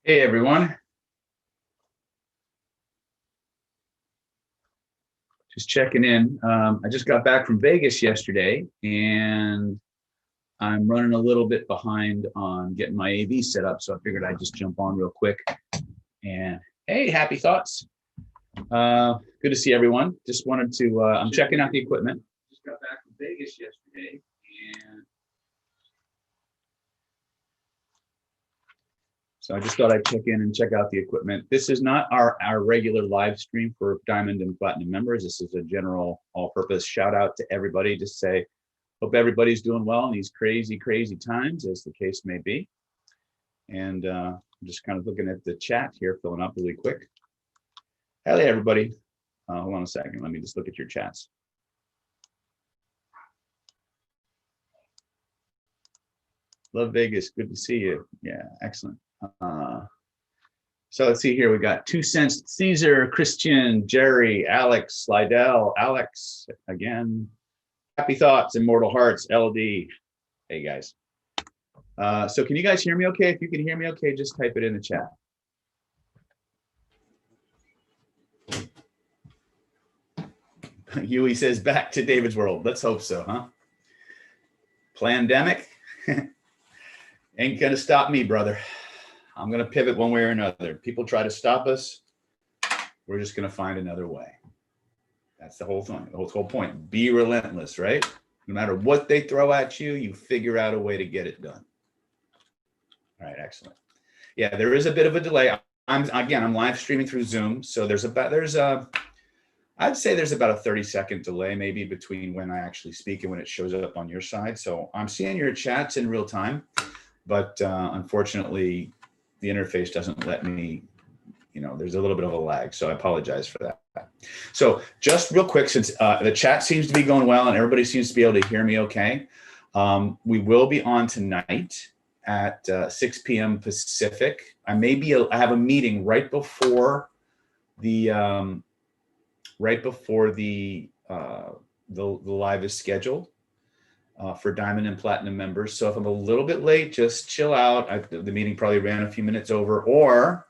Hey everyone, just checking in. I just got back from Vegas yesterday and I'm running a little bit behind on getting my AV set up. So I figured I'd just jump on real quick. And hey, happy thoughts. Good to see everyone. Just wanted to, I'm checking out the equipment. Just got back from Vegas yesterday and so I just thought I'd check in and check out the equipment. This is not our regular live stream for Diamond and Platinum members. This is a general all-purpose shout out to everybody to say, hope everybody's doing well in these crazy, crazy times, as the case may be. And I'm just kind of looking at the chat here, filling up really quick. Hey, everybody. Hold on a second. Let me just look at your chats. Love Vegas. Good to see you. Yeah, excellent. So let's see here. We got 2 Cents, Caesar, Christian, Jerry, Alex, Slidell, Alex again. Happy Thoughts, Immortal Hearts, LD. Hey guys. So can you guys hear me okay? If you can hear me okay, just type it in the chat. Huey says back to David's world. Let's hope so, huh? Plandemic ain't gonna stop me, brother. I'm gonna pivot one way or another. People try to stop us. We're just gonna find another way. That's the whole thing, the whole point. Be relentless, right? No matter what they throw at you, you figure out a way to get it done. All right, excellent. Yeah, there is a bit of a delay. I'm live streaming through Zoom, so I'd say there's about a 30-second delay maybe between when I actually speak and when it shows up on your side. So I'm seeing your chats in real time, but unfortunately, the interface doesn't let me, there's a little bit of a lag. So I apologize for that. So just real quick, since the chat seems to be going well and everybody seems to be able to hear me okay, we will be on tonight at 6 p.m. Pacific. I have a meeting right before the live is scheduled for Diamond and Platinum members. So if I'm a little bit late, just chill out. The meeting probably ran a few minutes over, or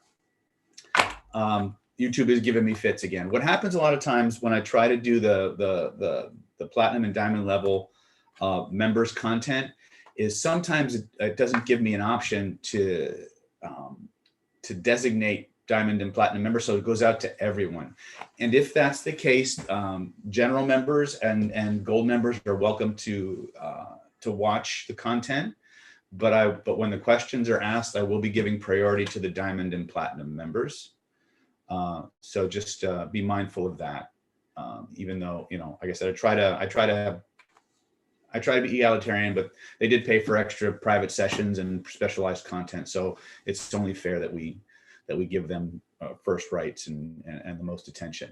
YouTube is giving me fits again. What happens a lot of times when I try to do the Platinum and Diamond level members content is sometimes it doesn't give me an option to designate Diamond and Platinum members, so it goes out to everyone. And if that's the case, general members and gold members are welcome to watch the content. But when the questions are asked, I will be giving priority to the Diamond and Platinum members. So just be mindful of that. Even though, like I said, I try to be egalitarian, but they did pay for extra private sessions and specialized content. So it's only fair that we give them first rights and the most attention.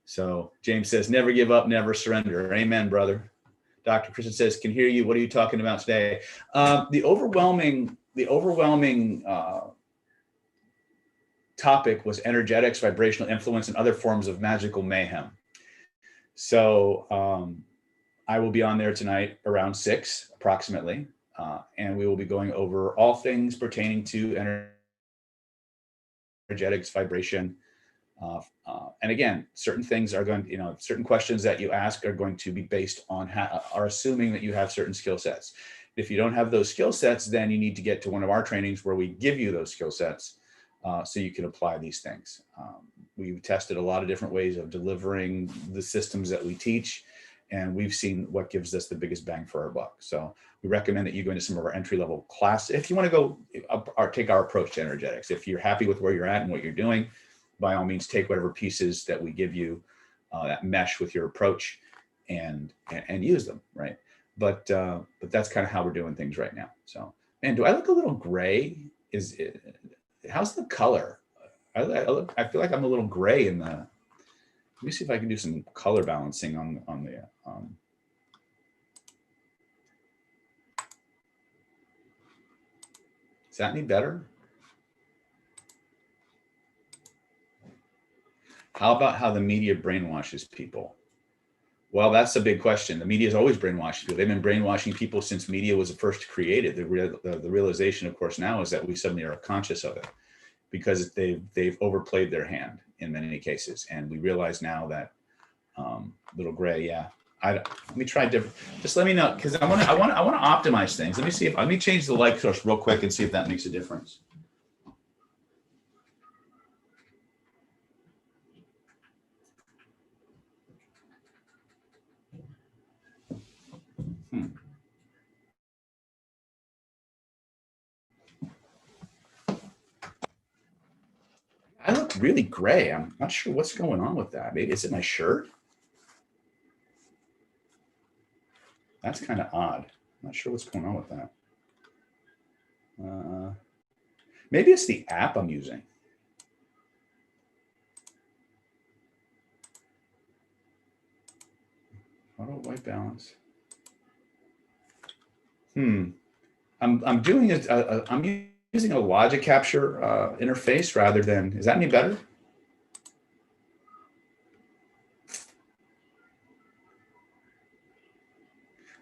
So James says, never give up, never surrender. Amen, brother. Dr. Christian says, can hear you. What are you talking about today? The overwhelming topic was energetics, vibrational influence, and other forms of magical mayhem. So I will be on there tonight around 6 approximately, and we will be going over all things pertaining to energetics, vibration, and again, certain things are going to, certain questions that you ask are going to be based on are assuming that you have certain skill sets. If you don't have those skill sets, then you need to get to one of our trainings where we give you those skill sets so you can apply these things. We've tested a lot of different ways of delivering the systems that we teach, and we've seen what gives us the biggest bang for our buck. So we recommend that you go into some of our entry-level class. If you want to go take our approach to energetics, if you're happy with where you're at and what you're doing, by all means, take whatever pieces that we give you that mesh with your approach and use them, right? But that's kind of how we're doing things right now. So, man, do I look a little gray? How's the color? I feel like I'm a little gray in the. Let me see if I can do some color balancing on the. Is that any better? How about how the media brainwashes people? Well, that's a big question. The media has always brainwashed people. They've been brainwashing people since media was first created. The realization, of course, now is that we suddenly are conscious of it. because they've overplayed their hand in many cases. And we realize now that little gray, yeah. Let me try different. Just let me know, because I want to optimize things. Let me see if let me change the light source real quick and see if that makes a difference. I look really gray. I'm not sure what's going on with that. Maybe is it my shirt? That's kind of odd. I'm not sure what's going on with that. Maybe it's the app I'm using. Auto white balance. I'm doing it. I'm using a logic capture interface rather than. Is that any better?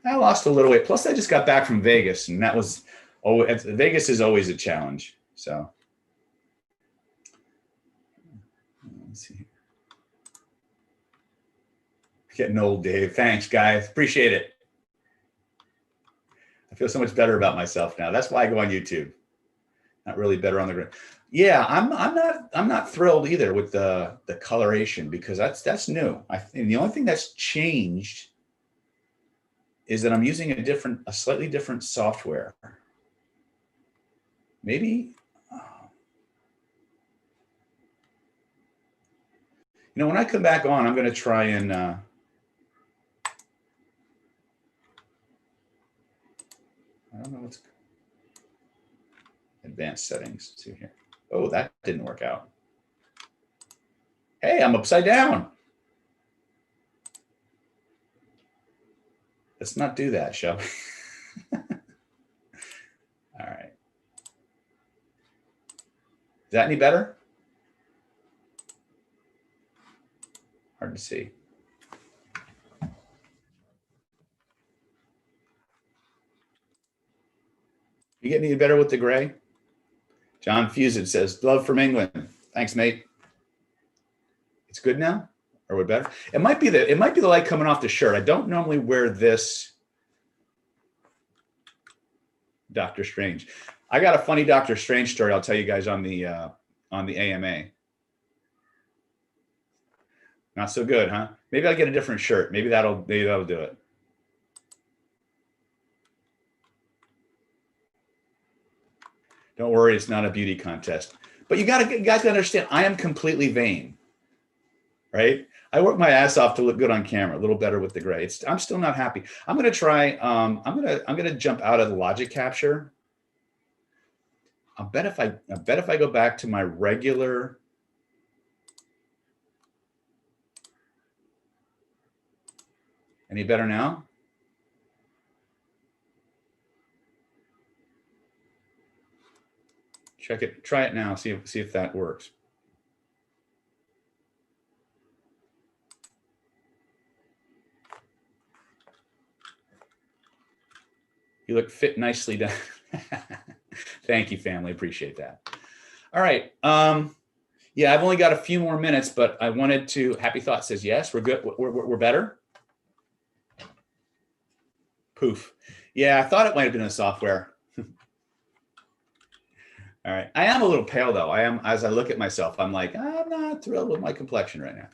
I lost a little weight. Plus, I just got back from Vegas, and that was Vegas is always a challenge. So let's see. Getting old, Dave. Thanks, guys. Appreciate it. I feel so much better about myself now. That's why I go on YouTube. Not really better on the ground. Yeah, I'm not thrilled either with the coloration, because that's new. And the only thing that's changed is that I'm using a slightly different software. Maybe, when I come back on, I'm going to try and I don't know what's advanced settings. Let's see here. Oh, that didn't work out. Hey, I'm upside down. Let's not do that, shall we? All right. Is that any better? Hard to see. You get any better with the gray? John Fusen says, love from England. Thanks, mate. It's good now? Or what better? It might be the light coming off the shirt. I don't normally wear this. Doctor Strange. I got a funny Doctor Strange story I'll tell you guys on the AMA. Not so good, huh? Maybe I'll get a different shirt. Maybe that'll do it. Don't worry, it's not a beauty contest. But you guys gotta understand, I am completely vain, right? I work my ass off to look good on camera, a little better with the gray. I'm still not happy. I'm gonna try. I'm gonna jump out of the logic capture. I bet if I go back to my regular. Any better now? Check it. Try it now. See if that works. You look fit nicely done. Thank you, family. Appreciate that. All right. Yeah, I've only got a few more minutes, but I wanted to. Happy Thought says yes. We're good. We're better. Poof. Yeah, I thought it might have been the software. All right. I am a little pale though. I am, as I look at myself, I'm like, I'm not thrilled with my complexion right now.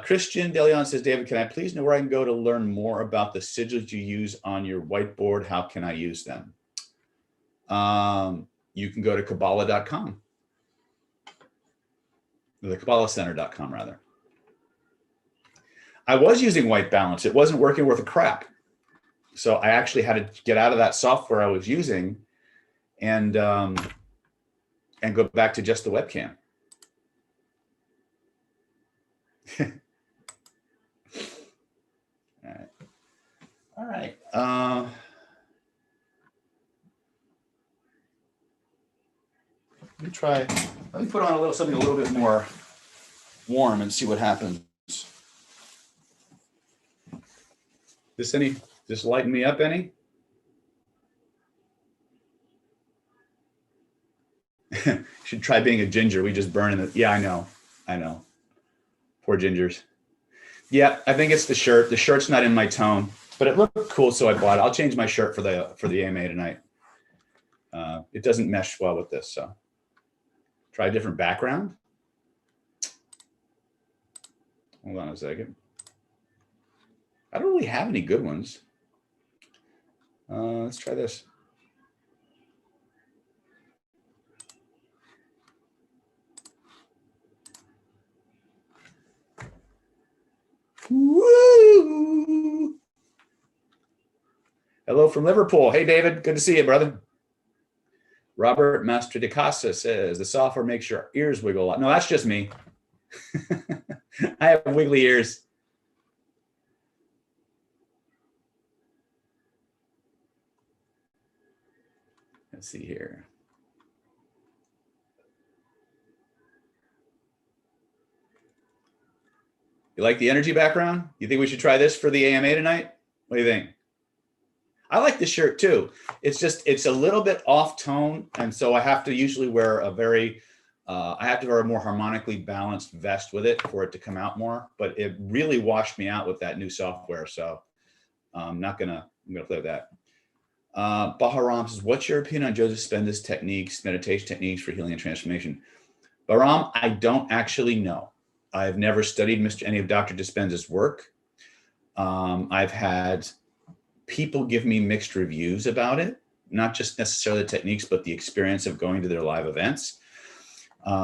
Christian DeLeon says, David, can I please know where I can go to learn more about the sigils you use on your whiteboard? How can I use them? You can go to Kabbalah.com. The KabbalahCenter.com, rather. I was using white balance. It wasn't working worth a crap. So I actually had to get out of that software I was using and go back to just the webcam. All right. Let me put on something a little bit more warm and see what happens. This lighten me up any? Should try being a ginger. We just burn in the, yeah, I know. Poor gingers. Yeah, I think it's the shirt. The shirt's not in my tone, but it looked cool, so I bought it. I'll change my shirt for the AMA tonight. It doesn't mesh well with this, so try a different background. Hold on a second. I don't really have any good ones. Let's try this. Woo! Hello from Liverpool. Hey, David. Good to see you, brother. Robert Mastridicasa says, the software makes your ears wiggle a lot. No, that's just me. I have wiggly ears. Let's see here. You like the energy background? You think we should try this for the AMA tonight? What do you think? I like this shirt too. It's just, it's a little bit off tone. And so I have to usually wear a very, I have to wear a more harmonically balanced vest with it for it to come out more, but it really washed me out with that new software. So I'm gonna play with that. Baharam says, what's your opinion on Joseph Dispenza's techniques, meditation techniques for healing and transformation? Baharam, I don't actually know. I've never studied any of Dr. Dispenza's work. I've had people give me mixed reviews about it, not just necessarily the techniques, but the experience of going to their live events.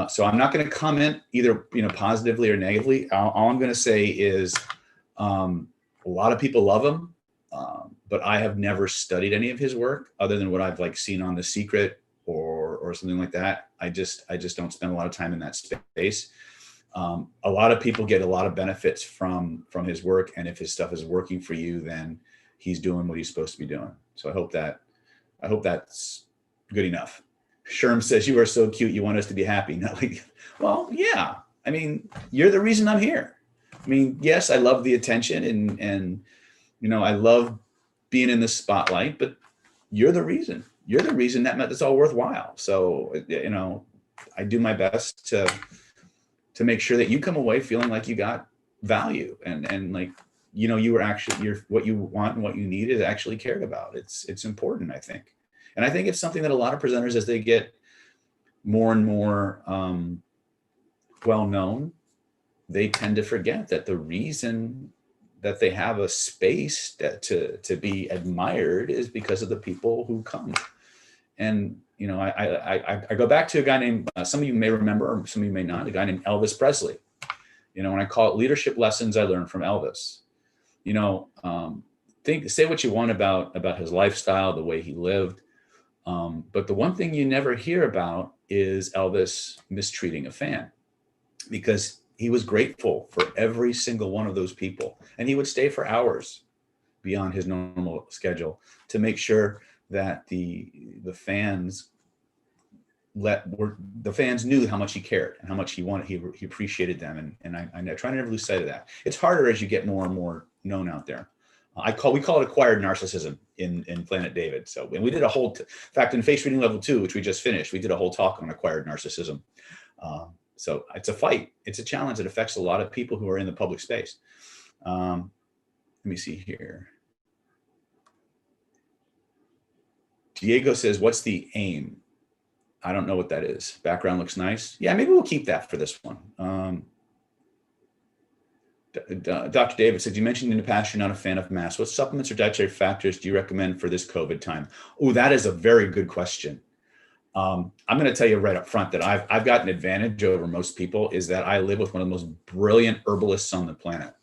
So I'm not going to comment either, positively or negatively. All I'm going to say is a lot of people love him, but I have never studied any of his work other than what I've seen on The Secret or something like that. I just don't spend a lot of time in that space. A lot of people get a lot of benefits from his work, and if his stuff is working for you, then he's doing what he's supposed to be doing. So I hope that's good enough. Sherm says, you are so cute. You want us to be happy. Not like, well, yeah. I mean, you're the reason I'm here. I mean, yes, I love the attention and I love being in the spotlight, but you're the reason. You're the reason that it's all worthwhile. So, I do my best to make sure that you come away feeling like you got value and like, you're what you want and what you need is actually cared about. It's important, I think. And I think it's something that a lot of presenters, as they get more and more well-known, they tend to forget that the reason that they have a space to be admired is because of the people who come. And, I go back to a guy named, some of you may remember, or some of you may not, a guy named Elvis Presley. And I call it leadership lessons I learned from Elvis. Say what you want about his lifestyle, the way he lived. But the one thing you never hear about is Elvis mistreating a fan, because he was grateful for every single one of those people. And he would stay for hours beyond his normal schedule to make sure that the fans knew how much he cared and how much he appreciated them. And I try to never lose sight of that. It's harder as you get more and more known out there. We call it acquired narcissism in Planet David. So, and we did a whole, in fact, in Face Reading Level 2, which we just finished, we did a whole talk on acquired narcissism. So it's a fight. It's a challenge that affects a lot of people who are in the public space. Let me see here. Diego says, what's the aim? I don't know what that is. Background looks nice. Yeah, maybe we'll keep that for this one. Dr. David said, you mentioned in the past you're not a fan of masks. What supplements or dietary factors do you recommend for this COVID time? Oh, that is a very good question. I'm going to tell you right up front that I've got an advantage over most people, is that I live with one of the most brilliant herbalists on the planet.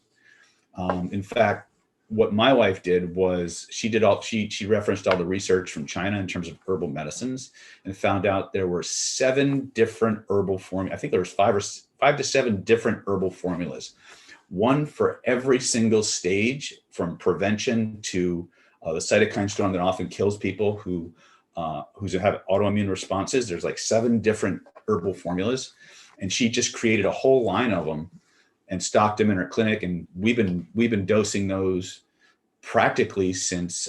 In fact, what my wife did was she referenced all the research from China in terms of herbal medicines and found out there were 7 different herbal formulas. I think there was 5 to 7 different herbal formulas, one for every single stage, from prevention to the cytokine storm that often kills people who have autoimmune responses. There's like 7 different herbal formulas, and she just created a whole line of them and stocked them in her clinic. And we've been dosing those practically since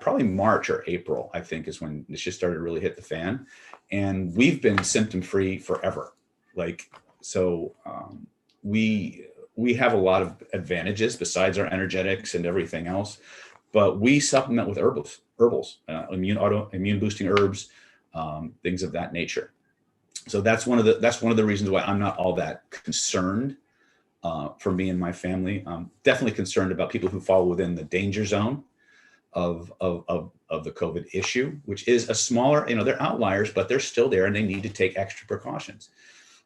probably March or April, I think, is when this just started to really hit the fan. and we've been symptom free forever. Like, so we have a lot of advantages besides our energetics and everything else, but we supplement with herbals, immune boosting herbs, things of that nature. So that's one of the reasons why I'm not all that concerned for me and my family. I'm definitely concerned about people who fall within the danger zone of the COVID issue, which is a smaller, they're outliers, but they're still there and they need to take extra precautions.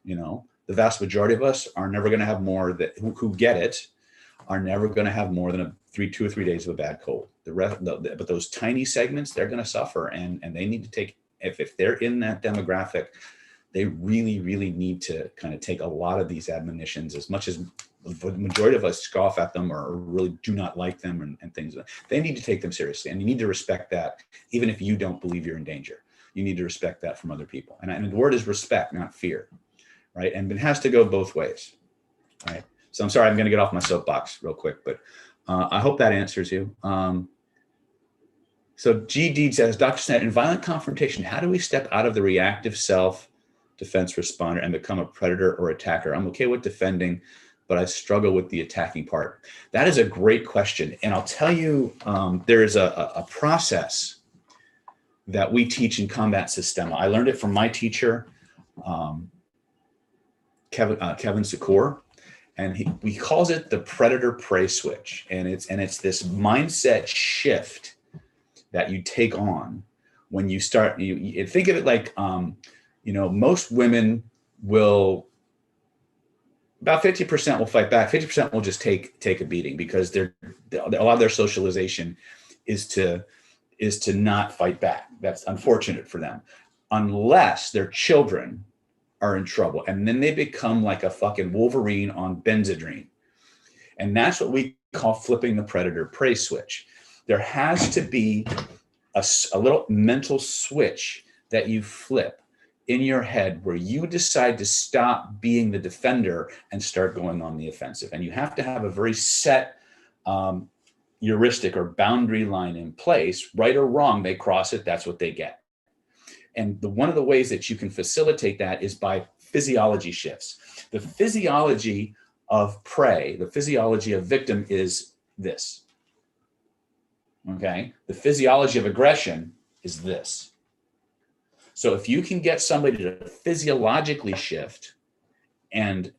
The vast majority of us are never going to have more who get it are never going to have more than 2 or 3 days of a bad cold. But those tiny segments, they're going to suffer, and they need to take, if they're in that demographic, they really, really need to kind of take a lot of these admonitions, as much as the majority of us scoff at them or really do not like them and things. They need to take them seriously, and you need to respect that, even if you don't believe you're in danger. You need to respect that from other people. And the word is respect, not fear, right? And it has to go both ways, right? So I'm sorry, I'm going to get off my soapbox real quick, but I hope that answers you. So GD says, Dr. Snett, in violent confrontation, how do we step out of the reactive self-defense responder and become a predator or attacker? I'm okay with defending, but I struggle with the attacking part. That is a great question. And I'll tell you, there is a process that we teach in combat systema. I learned it from my teacher, Kevin Secor. And he calls it the predator-prey switch, and it's this mindset shift that you take on when you start. You think of it like, most women will, about 50% will fight back. 50% will just take a beating, because a lot of their socialization is to not fight back. That's unfortunate for them, unless their children are in trouble, and then they become like a fucking Wolverine on Benzedrine. And that's what we call flipping the predator-prey switch. There has to be a little mental switch that you flip in your head, where you decide to stop being the defender and start going on the offensive. And you have to have a very set heuristic or boundary line in place. Right or wrong, they cross it, that's what they get. And one of the ways that you can facilitate that is by physiology shifts. The physiology of prey, the physiology of victim is this. Okay? The physiology of aggression is this. So if you can get somebody to physiologically shift and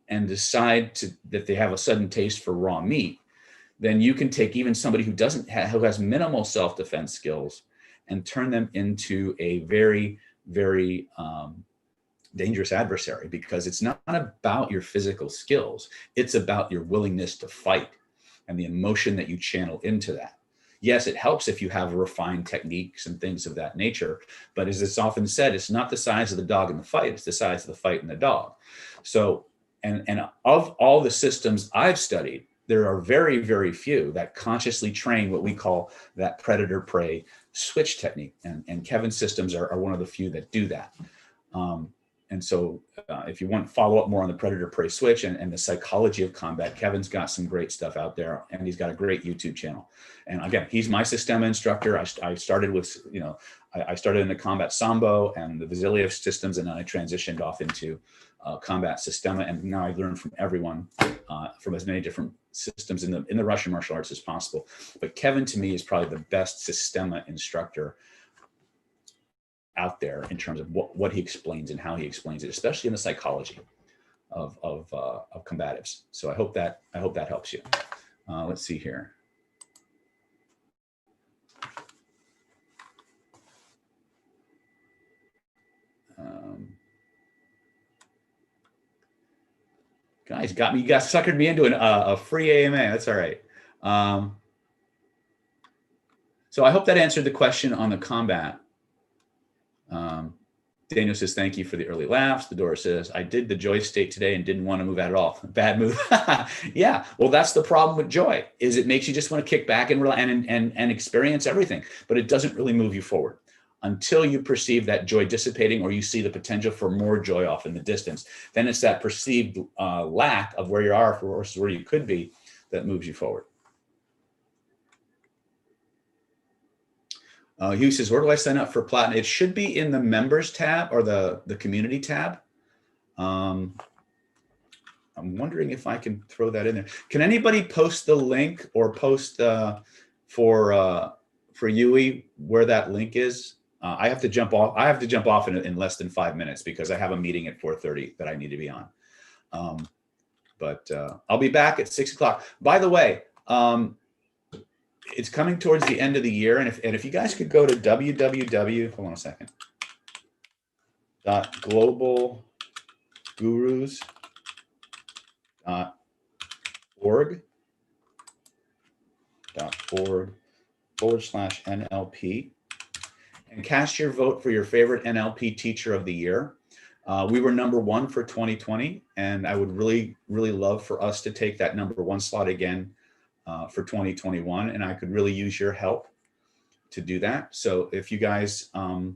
decide that they have a sudden taste for raw meat, then you can take even somebody who who has minimal self-defense skills and turn them into a very, very dangerous adversary, because it's not about your physical skills. It's about your willingness to fight and the emotion that you channel into that. Yes, it helps if you have refined techniques and things of that nature, but as it's often said, it's not the size of the dog in the fight, it's the size of the fight in the dog. So, and of all the systems I've studied, there are very, very few that consciously train what we call that predator-prey switch technique. And Kevin's systems are one of the few that do that. And so if you want to follow up more on the predator-prey switch and the psychology of combat, Kevin's got some great stuff out there, and he's got a great YouTube channel. And again, he's my Systema instructor. I started with, I started in the combat Sambo and the Vasiliev systems, and then I transitioned off into combat Systema. And now I've learned from everyone, from as many different systems in the Russian martial arts as possible. But Kevin, to me, is probably the best Systema instructor out there in terms of what he explains and how he explains it, especially in the psychology of combatives. So I hope that helps you. Let's see here. Guys, you guys suckered me into a free AMA. That's all right. So I hope that answered the question on the combat. Daniel says, thank you for the early laughs. The Dora says, I did the joy state today and didn't want to move out at all. Bad move. Yeah, well, that's the problem with joy, is it makes you just want to kick back and experience everything, but it doesn't really move you forward until you perceive that joy dissipating, or you see the potential for more joy off in the distance. Then it's that perceived lack of where you are versus where you could be that moves you forward. Hugh says, where do I sign up for Platinum? It should be in the members tab or the community tab. I'm wondering if I can throw that in there. Can anybody post the link or post for Yui where that link is? I have to jump off. I have to jump off in less than 5 minutes because I have a meeting at 4:30 that I need to be on. But I'll be back at 6 o'clock. By the way, it's coming towards the end of the year, and if you guys could go to www. Hold on a second. globalgurus.org/NLP and cast your vote for your favorite NLP teacher of the year. We were #1 for 2020, and I would really, really love for us to take that #1 slot again for 2021, and I could really use your help to do that. So if you guys like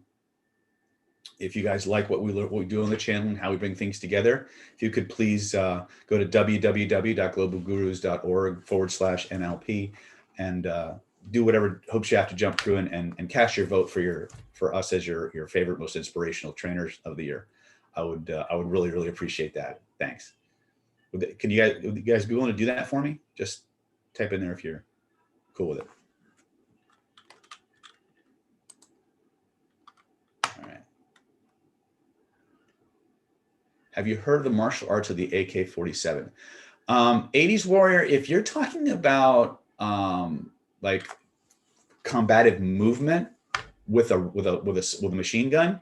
what we do on the channel and how we bring things together, if you could please go to www.globalgurus.org/NLP and do whatever hoops you have to jump through and cast your vote for us as your favorite, most inspirational trainers of the year. I would really, really appreciate that. Thanks. Would you guys be willing to do that for me? Just type in there if you're cool with it. All right. Have you heard of the martial arts of the AK-47? 80s Warrior, if you're talking about like combative movement with a machine gun,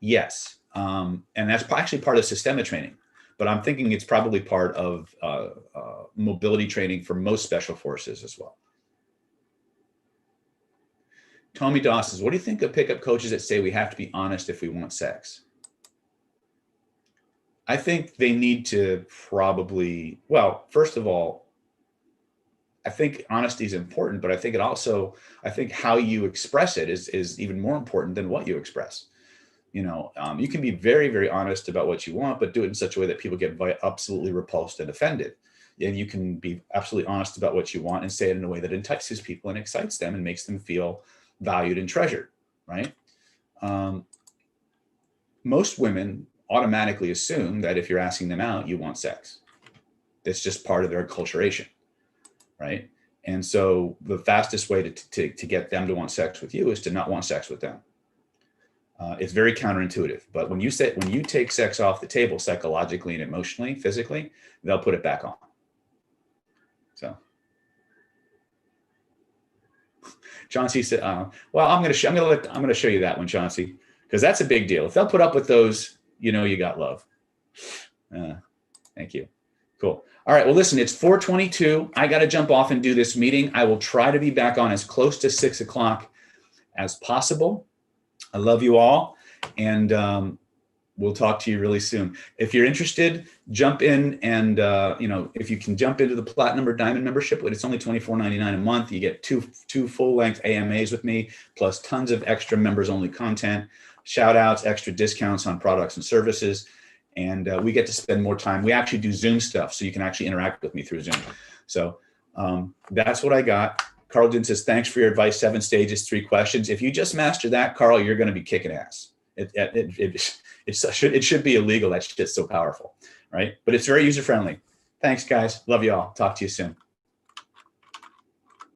yes. And that's actually part of systemic training, but I'm thinking it's probably part of mobility training for most special forces as well. Tommy Doss says, what do you think of pickup coaches that say we have to be honest if we want sex? I think they need to probably, well, first of all, I think honesty is important, but I think how you express it is even more important than what you express. You know, you can be very, very honest about what you want, but do it in such a way that people get absolutely repulsed and offended. And you can be absolutely honest about what you want and say it in a way that entices people and excites them and makes them feel valued and treasured, right? Most women automatically assume that if you're asking them out, you want sex. That's just part of their acculturation, right? And so the fastest way to get them to want sex with you is to not want sex with them. It's very counterintuitive, but when you take sex off the table psychologically and emotionally, physically, they'll put it back on. So, Chauncey said, "Well, I'm going to show you that one, Chauncey, because that's a big deal. If they'll put up with those, you know, you got love." Thank you. Cool. All right. Well, listen, it's 4:22. I got to jump off and do this meeting. I will try to be back on as close to 6 o'clock as possible. I love you all, and we'll talk to you really soon. If you're interested, jump in, and if you can jump into the Platinum or Diamond membership, it's only $24.99 a month. You get two full-length AMAs with me, plus tons of extra members-only content, shout-outs, extra discounts on products and services, and we get to spend more time. We actually do Zoom stuff, so you can actually interact with me through Zoom. So that's what I got. Carlton says, thanks for your advice, 7 stages, 3 questions. If you just master that, Carl, you're going to be kicking ass. It should be illegal. That shit's so powerful, right? But it's very user-friendly. Thanks, guys. Love you all. Talk to you soon.